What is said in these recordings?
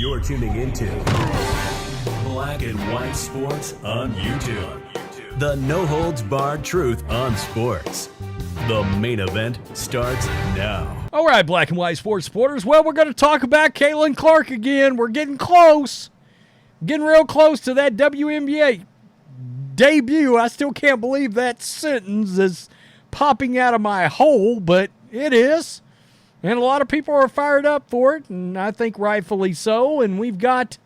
You're tuning into Black and White Sports on YouTube. The no-holds-barred truth on sports. The main event starts now. All right, Black and White Sports supporters. Well, we're going to talk about Caitlin Clark again. We're getting close. Getting real close to that WNBA debut. I still can't believe that sentence is popping out of my hole, but it is. And a lot of people are fired up for it, and I think rightfully so. And we've got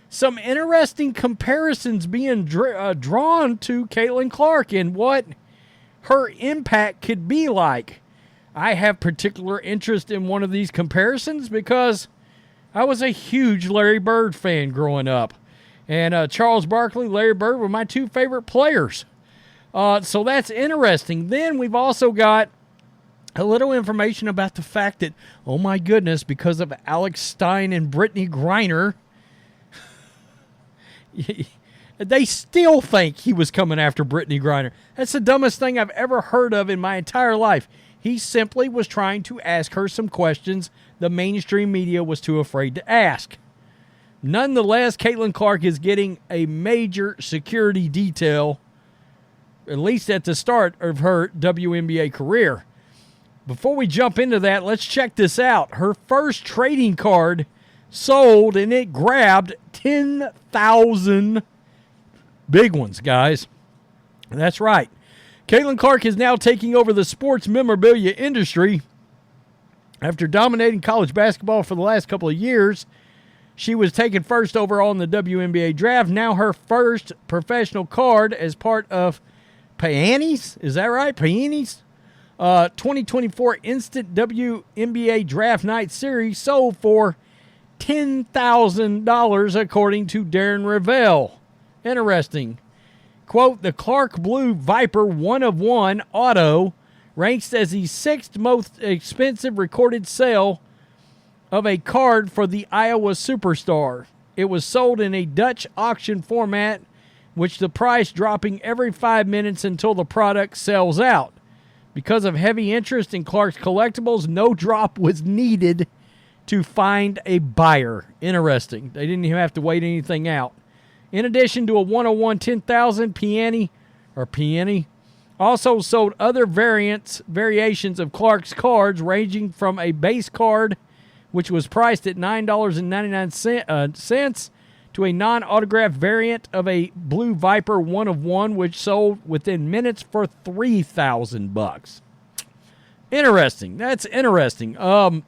some interesting comparisons being drawn to Caitlin Clark and what her impact could be like. I have particular interest in one of these comparisons because I was a huge Larry Bird fan growing up. And Charles Barkley, Larry Bird were my two favorite players. So that's interesting. Then we've also got a little information about the fact that, oh my goodness, because of Alex Stein and Brittany Griner, they still think he was coming after Brittany Griner. That's the dumbest thing I've ever heard of in my entire life. He simply was trying to ask her some questions the mainstream media was too afraid to ask. Nonetheless, Caitlin Clark is getting a major security detail, at least at the start of her WNBA career. Before we jump into that, let's check this out. Her first trading card sold, and it grabbed 10,000 big ones, guys. That's right. Caitlin Clark is now taking over the sports memorabilia industry. After dominating college basketball for the last couple of years, she was taken first overall in the WNBA draft. Now her first professional card as part of Panini's. Is that right? Panini's? 2024 Instant WNBA Draft Night Series sold for $10,000 according to Darren Ravel. Interesting. Quote, the Clark Blue Viper 1-of-1 auto ranks as the sixth most expensive recorded sale of a card for the Iowa superstar. It was sold in a Dutch auction format, which the price dropping every 5 minutes until the product sells out. Because of heavy interest in Clark's collectibles, no drop was needed to find a buyer. Interesting. They didn't even have to wait anything out. In addition to a 101 10,000, Panini also sold other variations of Clark's cards, ranging from a base card, which was priced at $9.99, to a non-autographed variant of a Blue Viper 1-of-1, which sold within minutes for $3,000. Interesting. That's interesting. I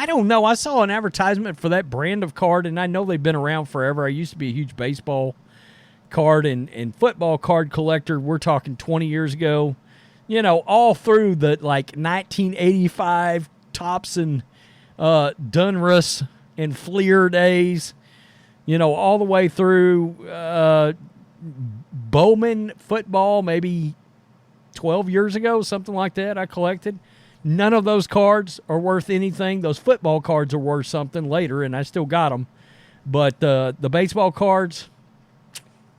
don't know. I saw an advertisement for that brand of card, and I know they've been around forever. I used to be a huge baseball card and football card collector. We're talking 20 years ago. You know, all through the, 1985 Topps and Donruss and Fleer days. You know, all the way through Bowman football, maybe 12 years ago, something like that, I collected. None of those cards are worth anything. Those football cards are worth something later, and I still got them. But the baseball cards,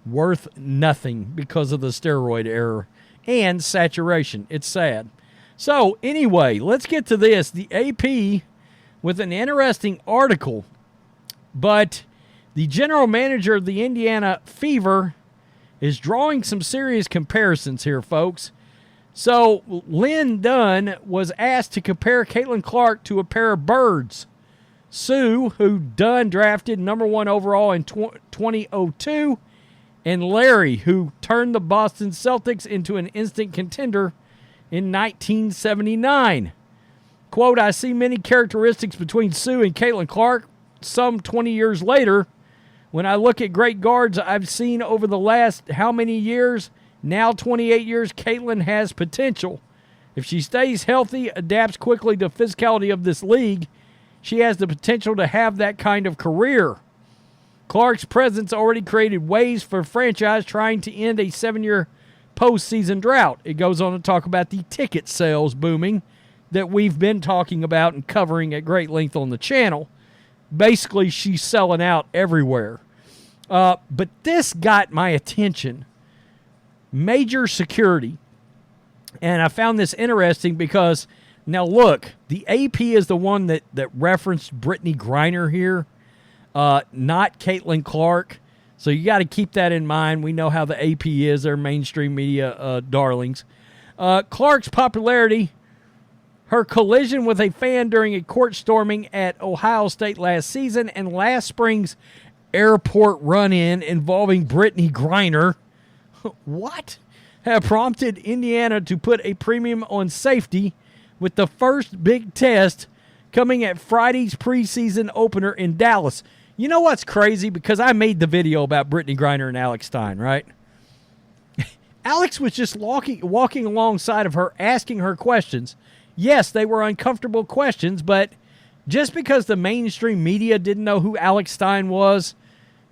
worth nothing because of the steroid era and saturation. It's sad. So, anyway, let's get to this. The AP with an interesting article, but the general manager of the Indiana Fever is drawing some serious comparisons here, folks. So, Lynn Dunn was asked to compare Caitlin Clark to a pair of birds. Sue, who Dunn drafted number 1 overall in 2002, and Larry, who turned the Boston Celtics into an instant contender in 1979. Quote, I see many characteristics between Sue and Caitlin Clark some 20 years later. When I look at great guards I've seen over the last how many years, now 28 years, Caitlin has potential. If she stays healthy, adapts quickly to the physicality of this league, she has the potential to have that kind of career. Clark's presence already created waves for franchise trying to end a 7-year postseason drought. It goes on to talk about the ticket sales booming that we've been talking about and covering at great length on the channel. Basically, she's selling out everywhere. But this got my attention. Major security. And I found this interesting because, now look, the AP is the one that referenced Brittany Griner here. not Caitlin Clark. So you got to keep that in mind. We know how the AP is. They're mainstream media darlings. Clark's popularity, her collision with a fan during a court storming at Ohio State last season, and last spring's airport run-in involving Brittany Griner, what? Have prompted Indiana to put a premium on safety with the first big test coming at Friday's preseason opener in Dallas. You know what's crazy? Because I made the video about Brittany Griner and Alex Stein, right? Alex was just walking alongside of her, asking her questions. Yes, they were uncomfortable questions, but just because the mainstream media didn't know who Alex Stein was,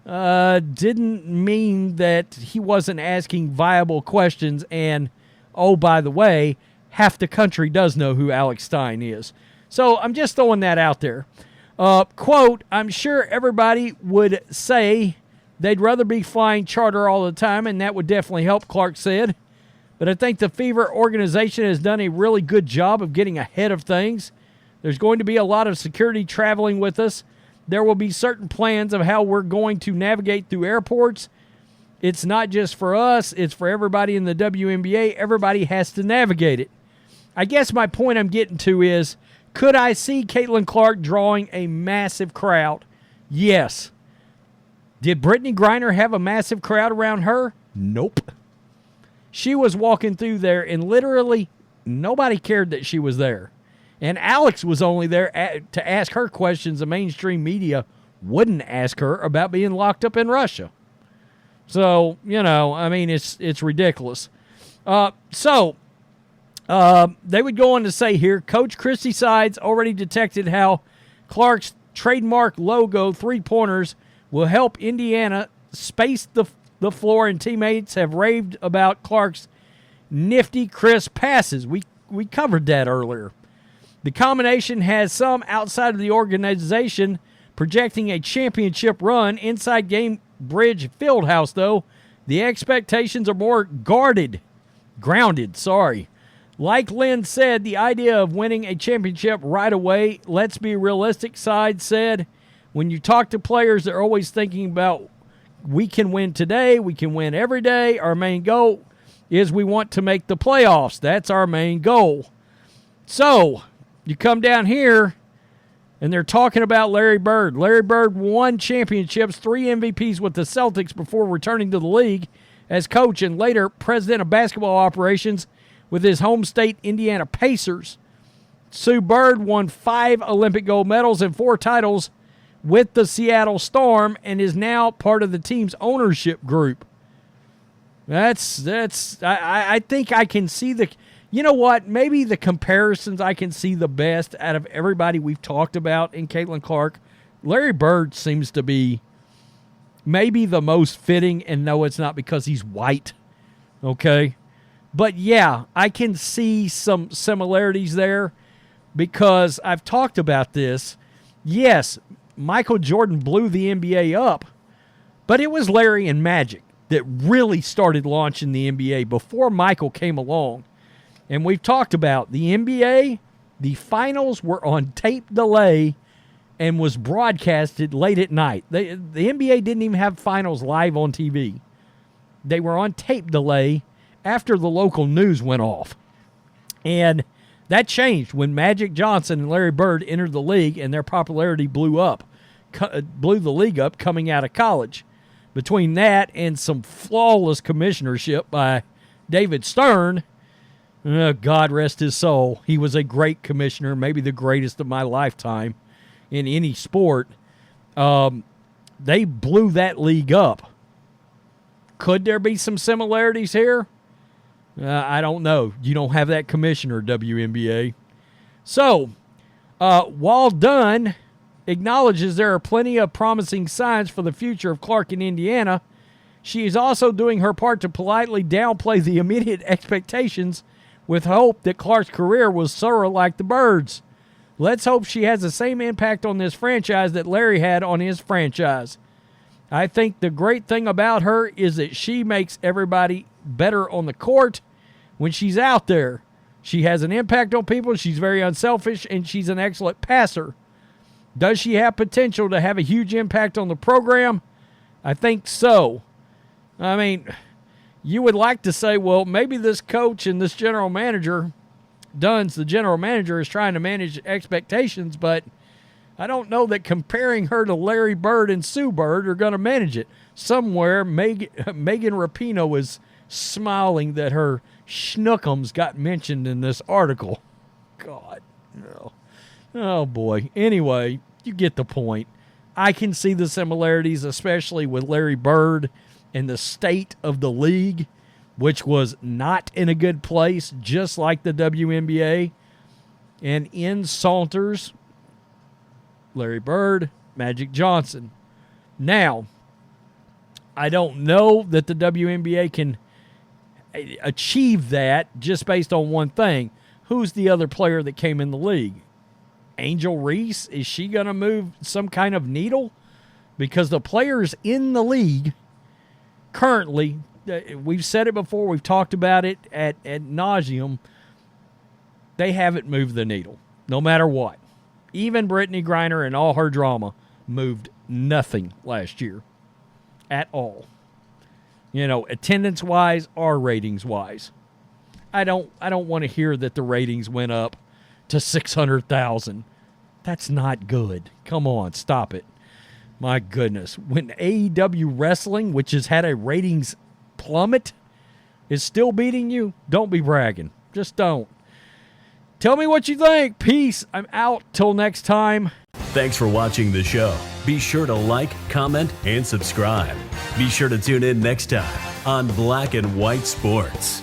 didn't mean that he wasn't asking viable questions. And, oh, by the way, half the country does know who Alex Stein is. So I'm just throwing that out there. Quote, I'm sure everybody would say they'd rather be flying charter all the time, and that would definitely help, Clark said. But I think the Fever organization has done a really good job of getting ahead of things. There's going to be a lot of security traveling with us. There will be certain plans of how we're going to navigate through airports. It's not just for us. It's for everybody in the WNBA. Everybody has to navigate it. I guess my point I'm getting to is, could I see Caitlin Clark drawing a massive crowd? Yes. Did Brittany Griner have a massive crowd around her? Nope. She was walking through there, and literally nobody cared that she was there. And Alex was only there to ask her questions the mainstream media wouldn't ask her about being locked up in Russia. So, I mean, it's ridiculous. They would go on to say here, Coach Christy Sides already detected how Clark's trademark logo three-pointers will help Indiana space the floor, and teammates have raved about Clark's nifty, crisp passes. We covered that earlier. The combination has some outside of the organization projecting a championship run. Inside Gamebridge Fieldhouse, though, the expectations are more grounded. Like Lynn said, the idea of winning a championship right away, let's be realistic, Side said. When you talk to players, they're always thinking about, we can win today, we can win every day. Our main goal is we want to make the playoffs. That's our main goal. So, you come down here, and they're talking about Larry Bird. Larry Bird won championships, 3 MVPs with the Celtics before returning to the league as coach and later president of basketball operations with his home state Indiana Pacers. Sue Bird won 5 Olympic gold medals and 4 titles with the Seattle Storm and is now part of the team's ownership group. I think I can see you know what? Maybe the comparisons I can see the best out of everybody we've talked about in Caitlin Clark. Larry Bird seems to be maybe the most fitting, and no, it's not because he's white. Okay? But yeah, I can see some similarities there because I've talked about this. Yes, Michael Jordan blew the NBA up, but it was Larry and Magic that really started launching the NBA before Michael came along. And we've talked about the NBA, the finals were on tape delay and was broadcasted late at night. The NBA didn't even have finals live on TV. They were on tape delay after the local news went off. And that changed when Magic Johnson and Larry Bird entered the league and their popularity blew the league up coming out of college. Between that and some flawless commissionership by David Stern, God rest his soul, he was a great commissioner, maybe the greatest of my lifetime in any sport. They blew that league up. Could there be some similarities here? I don't know. You don't have that commissioner, WNBA. So, while Dunn acknowledges there are plenty of promising signs for the future of Clark in Indiana, she is also doing her part to politely downplay the immediate expectations with hope that Clark's career will soar like the Birds. Let's hope she has the same impact on this franchise that Larry had on his franchise. I think the great thing about her is that she makes everybody better on the court when she's out there. She has an impact on people. She's very unselfish, and she's an excellent passer. Does she have potential to have a huge impact on the program? I think so. I mean, you would like to say, well, maybe this coach and this general manager, Dunn's the general manager, is trying to manage expectations, but I don't know that comparing her to Larry Bird and Sue Bird are going to manage it. Somewhere, Megan Rapinoe is smiling that her schnookums got mentioned in this article. God, no. Oh, boy. Anyway, you get the point. I can see the similarities, especially with Larry Bird and the state of the league, which was not in a good place, just like the WNBA. And in saunters Larry Bird, Magic Johnson. Now, I don't know that the WNBA can achieve that just based on one thing. Who's the other player that came in the league? Angel Reese? Is she going to move some kind of needle? Because the players in the league currently, we've said it before, we've talked about it at nauseum, they haven't moved the needle, no matter what. Even Brittany Griner and all her drama moved nothing last year at all. You know, attendance-wise or ratings-wise. I don't want to hear that the ratings went up to 600,000. That's not good. Come on, stop it. My goodness. When AEW Wrestling, which has had a ratings plummet, is still beating you, don't be bragging. Just don't. Tell me what you think. Peace. I'm out. Till next time. Thanks for watching the show. Be sure to like, comment, and subscribe. Be sure to tune in next time on Black and White Sports.